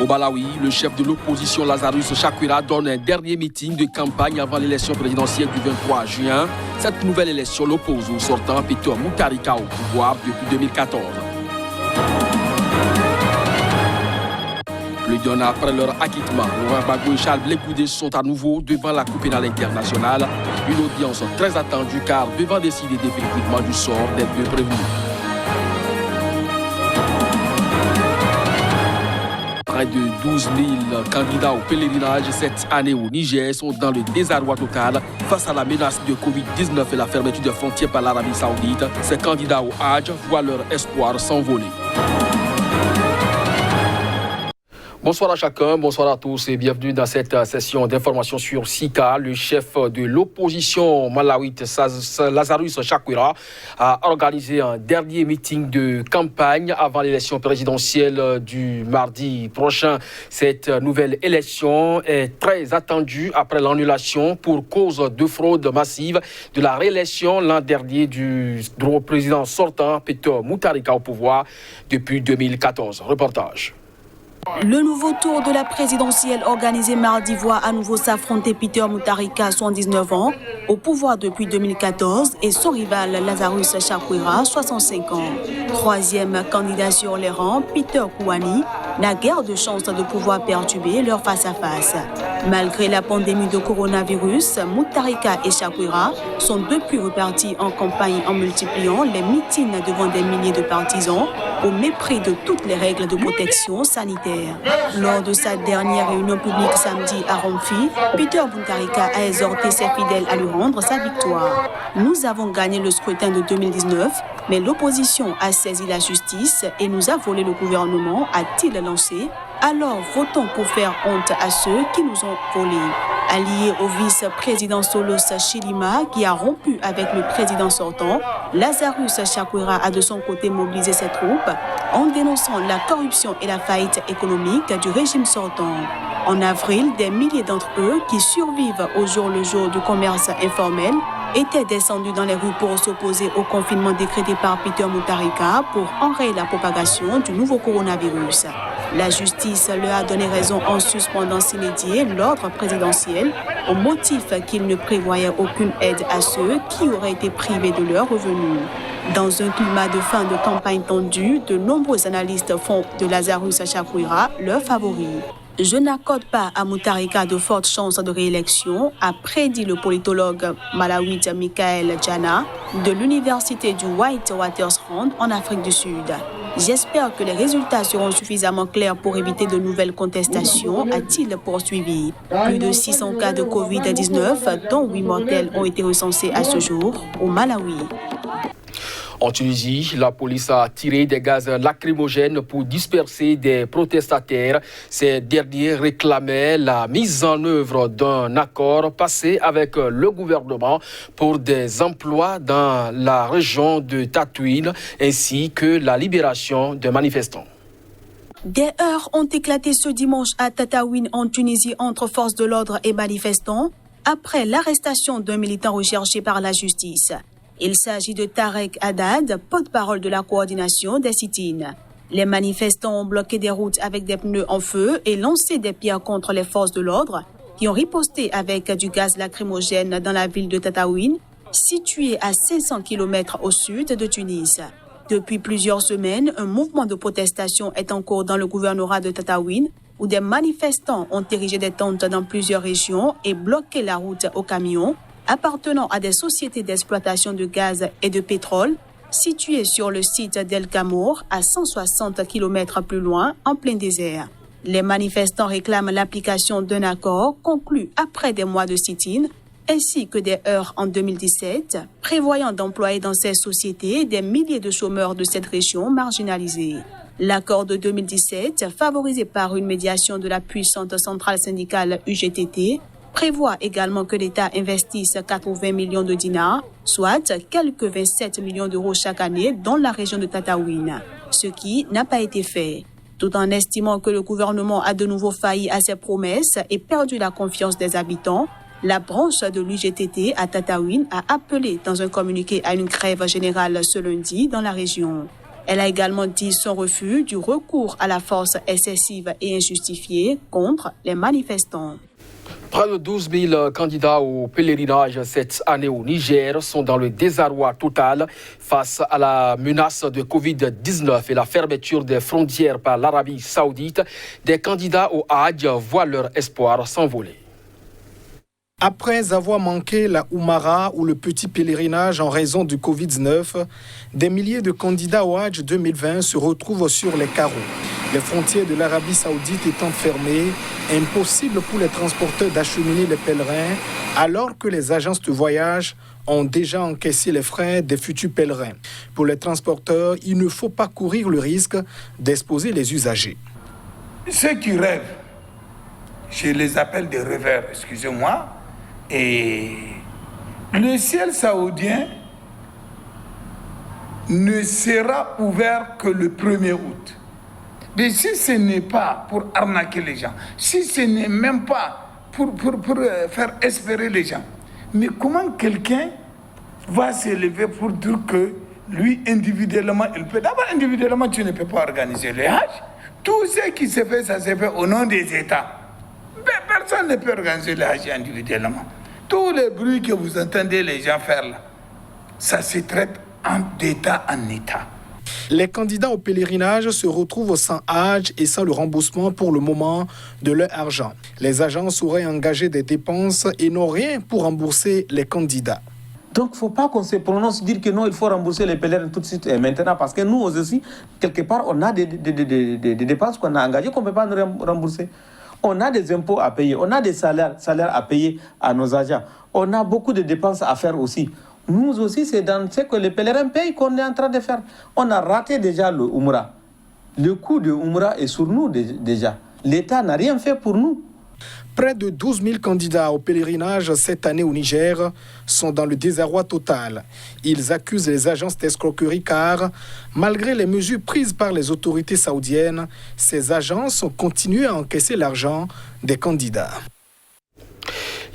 Au Malawi, le chef de l'opposition Lazarus Chakwera donne un dernier meeting de campagne avant l'élection présidentielle du 23 juin. Cette nouvelle élection l'oppose au sortant Peter Mutharika au pouvoir depuis 2014. Plus d'un an après leur acquittement, Laurent Gbagbo et Charles Blé Goudé sont à nouveau devant la Cour pénale internationale. Une audience très attendue car devant décider définitivement du sort des deux prévenus. Près de 12 000 candidats au pèlerinage cette année au Niger sont dans le désarroi total face à la menace de Covid-19 et la fermeture des frontières par l'Arabie Saoudite. Ces candidats au Hajj voient leur espoir s'envoler. Bonsoir à chacun, bonsoir à tous et bienvenue dans cette session d'information sur Sika. Le chef de l'opposition malawite, Lazarus Chakwera, a organisé un dernier meeting de campagne avant l'élection présidentielle du mardi prochain. Cette nouvelle élection est très attendue après l'annulation pour cause de fraude massive de la réélection l'an dernier du président sortant Peter Mutharika au pouvoir depuis 2014. Reportage. Le nouveau tour de la présidentielle organisé mardi voit à nouveau s'affronter Peter Mutharika, 79 ans, au pouvoir depuis 2014, et son rival Lazarus Chakwera, 65 ans. Troisième candidat sur les rangs, Peter Kouani, n'a guère de chance de pouvoir perturber leur face-à-face. Malgré la pandémie de coronavirus, Mutharika et Chakwera sont depuis repartis en campagne en multipliant les meetings devant des milliers de partisans, au mépris de toutes les règles de protection sanitaire. Lors de sa dernière réunion publique samedi à Romfi, Peter Mutharika a exhorté ses fidèles à lui rendre sa victoire. Nous avons gagné le scrutin de 2019, mais l'opposition a saisi la justice et nous a volé le gouvernement, a-t-il lancé. Alors votons pour faire honte à ceux qui nous ont volés. Allié au vice-président Solos Chilima, qui a rompu avec le président sortant, Lazarus Chakwera a de son côté mobilisé ses troupes en dénonçant la corruption et la faillite économique du régime sortant. En avril, des milliers d'entre eux qui survivent au jour le jour du commerce informel étaient descendus dans les rues pour s'opposer au confinement décrété par Peter Mutharika pour enrayer la propagation du nouveau coronavirus. La justice leur a donné raison en suspendant s'inédier l'ordre présidentiel au motif qu'il ne prévoyait aucune aide à ceux qui auraient été privés de leurs revenus. Dans un climat de fin de campagne tendue, de nombreux analystes font de Lazarus Chakwera leur favori. Je n'accorde pas à Mutharika de fortes chances de réélection, a prédit le politologue malawite Michael Djana de l'université du Witwatersrand en Afrique du Sud. J'espère que les résultats seront suffisamment clairs pour éviter de nouvelles contestations, a-t-il poursuivi. Plus de 600 cas de Covid-19, dont 8 mortels, ont été recensés à ce jour au Malawi. En Tunisie, la police a tiré des gaz lacrymogènes pour disperser des protestataires. Ces derniers réclamaient la mise en œuvre d'un accord passé avec le gouvernement pour des emplois dans la région de Tatouine ainsi que la libération de manifestants. Des heurts ont éclaté ce dimanche à Tataouine en Tunisie entre forces de l'ordre et manifestants après l'arrestation d'un militant recherché par la justice. Il s'agit de Tarek Haddad, porte-parole de la coordination des sit-ins. Les manifestants ont bloqué des routes avec des pneus en feu et lancé des pierres contre les forces de l'ordre qui ont riposté avec du gaz lacrymogène dans la ville de Tataouine, située à 500 km au sud de Tunis. Depuis plusieurs semaines, un mouvement de protestation est en cours dans le gouvernorat de Tataouine, où des manifestants ont érigé des tentes dans plusieurs régions et bloqué la route aux camions appartenant à des sociétés d'exploitation de gaz et de pétrole situées sur le site d'El Kamour à 160 km plus loin, en plein désert. Les manifestants réclament l'application d'un accord conclu après des mois de sit-in ainsi que des heurts en 2017, prévoyant d'employer dans ces sociétés des milliers de chômeurs de cette région marginalisée. L'accord de 2017, favorisé par une médiation de la puissante centrale syndicale UGTT, prévoit également que l'État investisse 80 millions de dinars, soit quelques 27 millions d'euros chaque année dans la région de Tataouine, ce qui n'a pas été fait. Tout en estimant que le gouvernement a de nouveau failli à ses promesses et perdu la confiance des habitants, la branche de l'UGTT à Tataouine a appelé dans un communiqué à une grève générale ce lundi dans la région. Elle a également dit son refus du recours à la force excessive et injustifiée contre les manifestants. Près de 12 000 candidats au pèlerinage cette année au Niger sont dans le désarroi total face à la menace de Covid-19 et la fermeture des frontières par l'Arabie Saoudite. Des candidats au Hajj voient leur espoir s'envoler. Après avoir manqué la Oumara ou le petit pèlerinage en raison du Covid-19, des milliers de candidats au Hajj 2020 se retrouvent sur les carreaux. Les frontières de l'Arabie Saoudite étant fermées, impossible pour les transporteurs d'acheminer les pèlerins, alors que les agences de voyage ont déjà encaissé les frais des futurs pèlerins. Pour les transporteurs, il ne faut pas courir le risque d'exposer les usagers. Ceux qui rêvent, je les appelle des rêveurs, excusez-moi, et le ciel saoudien ne sera ouvert que le 1er août. Mais si ce n'est pas pour arnaquer les gens, si ce n'est même pas pour faire espérer les gens, mais comment quelqu'un va s'élever pour dire que lui, individuellement, il peut... D'abord, individuellement, tu ne peux pas organiser les Hajj. Tout ce qui se fait, ça se fait au nom des États. Personne ne peut organiser les Hajj individuellement. Tous les bruits que vous entendez les gens faire là, ça se traite d'État en État. Les candidats au pèlerinage se retrouvent sans Hajj et sans le remboursement pour le moment de leur argent. Les agences auraient engagé des dépenses et n'ont rien pour rembourser les candidats. Donc, il ne faut pas qu'on se prononce dire que non, il faut rembourser les pèlerins tout de suite et maintenant, parce que nous aussi, quelque part, on a des dépenses qu'on a engagées qu'on ne peut pas nous rembourser. On a des impôts à payer, on a des salaires à payer à nos agents. On a beaucoup de dépenses à faire aussi. Nous aussi, c'est dans ce que les pèlerins payent qu'on est en train de faire. On a raté déjà le Umrah. Le coût de Umrah est sur nous déjà. L'État n'a rien fait pour nous. Près de 12 000 candidats au pèlerinage cette année au Niger sont dans le désarroi total. Ils accusent les agences d'escroquerie car, malgré les mesures prises par les autorités saoudiennes, ces agences ont continué à encaisser l'argent des candidats.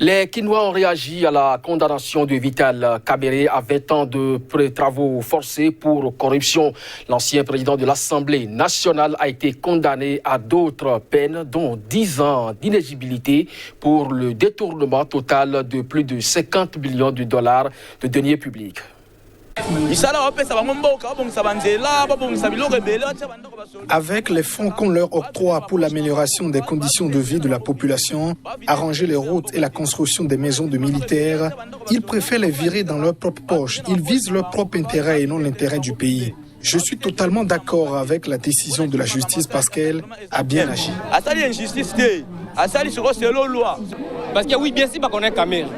Les Kinois ont réagi à la condamnation de Vital Kamerhe à 20 ans de travaux forcés pour corruption. L'ancien président de l'Assemblée nationale a été condamné à d'autres peines, dont 10 ans d'inéligibilité pour le détournement total de plus de 50 millions de dollars de deniers publics. Avec les fonds qu'on leur octroie pour l'amélioration des conditions de vie de la population, arranger les routes et la construction des maisons de militaires, ils préfèrent les virer dans leur propre poche. Ils visent leur propre intérêt et non l'intérêt du pays. Je suis totalement d'accord avec la décision de la justice parce qu'elle a bien agi. Parce que oui, bien sûr, qu'on est Kamerhe.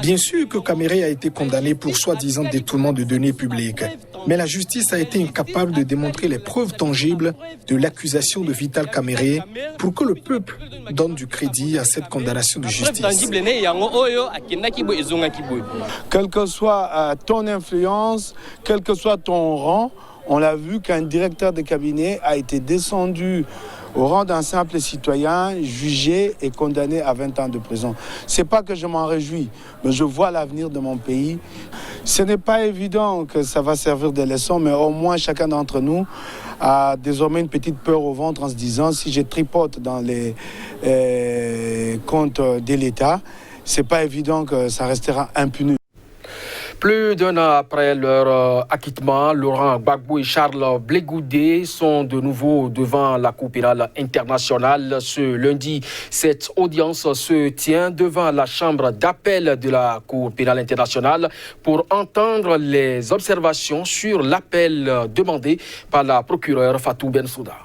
Bien sûr que Kamerhe a été condamné pour soi-disant détournement de deniers publics. Mais la justice a été incapable de démontrer les preuves tangibles de l'accusation de Vital Kamerhe pour que le peuple donne du crédit à cette condamnation de justice. Quelle que soit ton influence, quel que soit ton rang, on l'a vu qu'un directeur de cabinet a été descendu au rang d'un simple citoyen, jugé et condamné à 20 ans de prison. Ce n'est pas que je m'en réjouis, mais je vois l'avenir de mon pays. Ce n'est pas évident que ça va servir de leçon, mais au moins chacun d'entre nous a désormais une petite peur au ventre en se disant si je tripote dans les comptes de l'État, ce n'est pas évident que ça restera impuni. Plus d'un an après leur acquittement, Laurent Gbagbo et Charles Blé Goudé sont de nouveau devant la Cour pénale internationale. Ce lundi, cette audience se tient devant la chambre d'appel de la Cour pénale internationale pour entendre les observations sur l'appel demandé par la procureure Fatou Bensouda.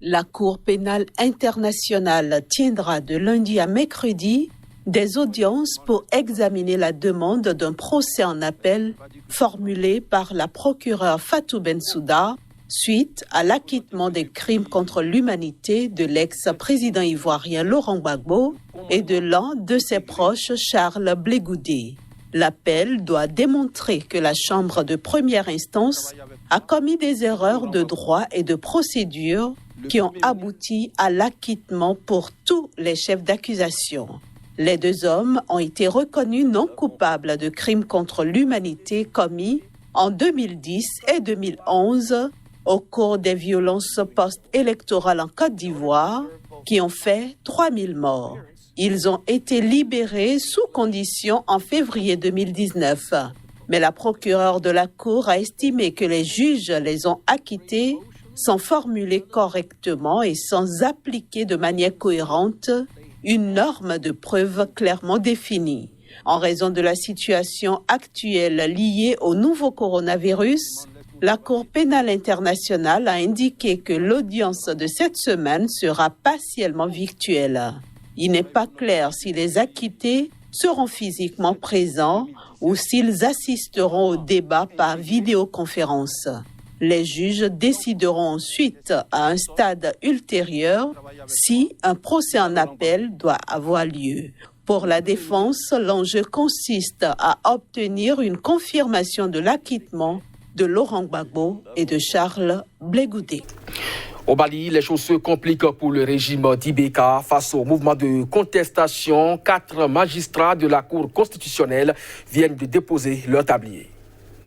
La Cour pénale internationale tiendra de lundi à mercredi des audiences pour examiner la demande d'un procès en appel formulé par la procureure Fatou Bensouda suite à l'acquittement des crimes contre l'humanité de l'ex-président ivoirien Laurent Gbagbo et de l'un de ses proches Charles Blé Goudé. L'appel doit démontrer que la Chambre de première instance a commis des erreurs de droit et de procédure qui ont abouti à l'acquittement pour tous les chefs d'accusation. Les deux hommes ont été reconnus non coupables de crimes contre l'humanité commis en 2010 et 2011 au cours des violences post-électorales en Côte d'Ivoire qui ont fait 3000 morts. Ils ont été libérés sous condition en février 2019. Mais la procureure de la Cour a estimé que les juges les ont acquittés sans formuler correctement et sans appliquer de manière cohérente une norme de preuve clairement définie. En raison de la situation actuelle liée au nouveau coronavirus, la Cour pénale internationale a indiqué que l'audience de cette semaine sera partiellement virtuelle. Il n'est pas clair si les acquittés seront physiquement présents ou s'ils assisteront au débat par vidéoconférence. Les juges décideront ensuite, à un stade ultérieur, si un procès en appel doit avoir lieu. Pour la défense, l'enjeu consiste à obtenir une confirmation de l'acquittement de Laurent Gbagbo et de Charles Blé Goudé. Au Mali, les choses se compliquent pour le régime d'Ibeka face au mouvement de contestation. 4 magistrats de la Cour constitutionnelle viennent de déposer leur tablier.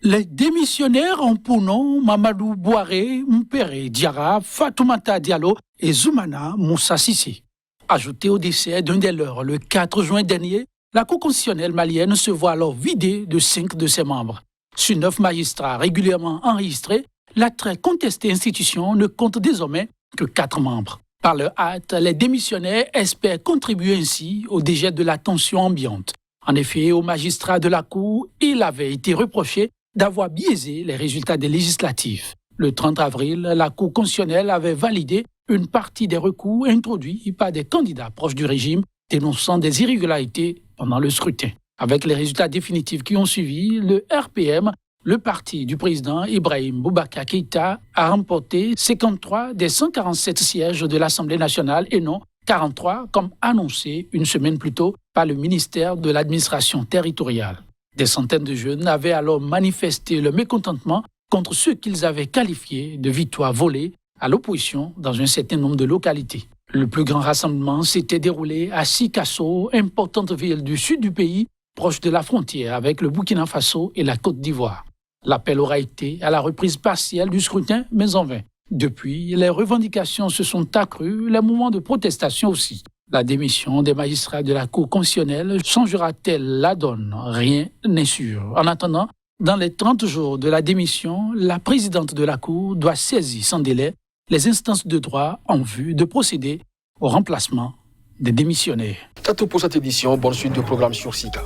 Les démissionnaires ont pour nom Mamadou Bouaré, Mpere Diarra, Fatoumata Diallo et Zoumana Moussa Sissi. Ajouté au décès d'un des leurs le 4 juin dernier, la Cour constitutionnelle malienne se voit alors vidée de 5 de ses membres. Sur 9 magistrats régulièrement enregistrés, la très contestée institution ne compte désormais que 4 membres. Par leur hâte, les démissionnaires espèrent contribuer ainsi au dégel de la tension ambiante. En effet, aux magistrats de la Cour, il avait été reproché d'avoir biaisé les résultats des législatives. Le 30 avril, la Cour constitutionnelle avait validé une partie des recours introduits par des candidats proches du régime dénonçant des irrégularités pendant le scrutin. Avec les résultats définitifs qui ont suivi, le RPM, le parti du président Ibrahim Boubacar Keïta, a remporté 53 des 147 sièges de l'Assemblée nationale et non 43 comme annoncé une semaine plus tôt par le ministère de l'administration territoriale. Des centaines de jeunes avaient alors manifesté le mécontentement contre ce qu'ils avaient qualifié de victoire volée à l'opposition dans un certain nombre de localités. Le plus grand rassemblement s'était déroulé à Sikasso, importante ville du sud du pays, proche de la frontière avec le Burkina Faso et la Côte d'Ivoire. L'appel aura été à la reprise partielle du scrutin, mais en vain. Depuis, les revendications se sont accrues, les mouvements de protestation aussi. La démission des magistrats de la Cour constitutionnelle changera-t-elle la donne? Rien n'est sûr. En attendant, dans les 30 jours de la démission, la présidente de la Cour doit saisir sans délai les instances de droit en vue de procéder au remplacement des démissionnaires. C'est tout pour cette édition. Bonne suite de programme sur SICA.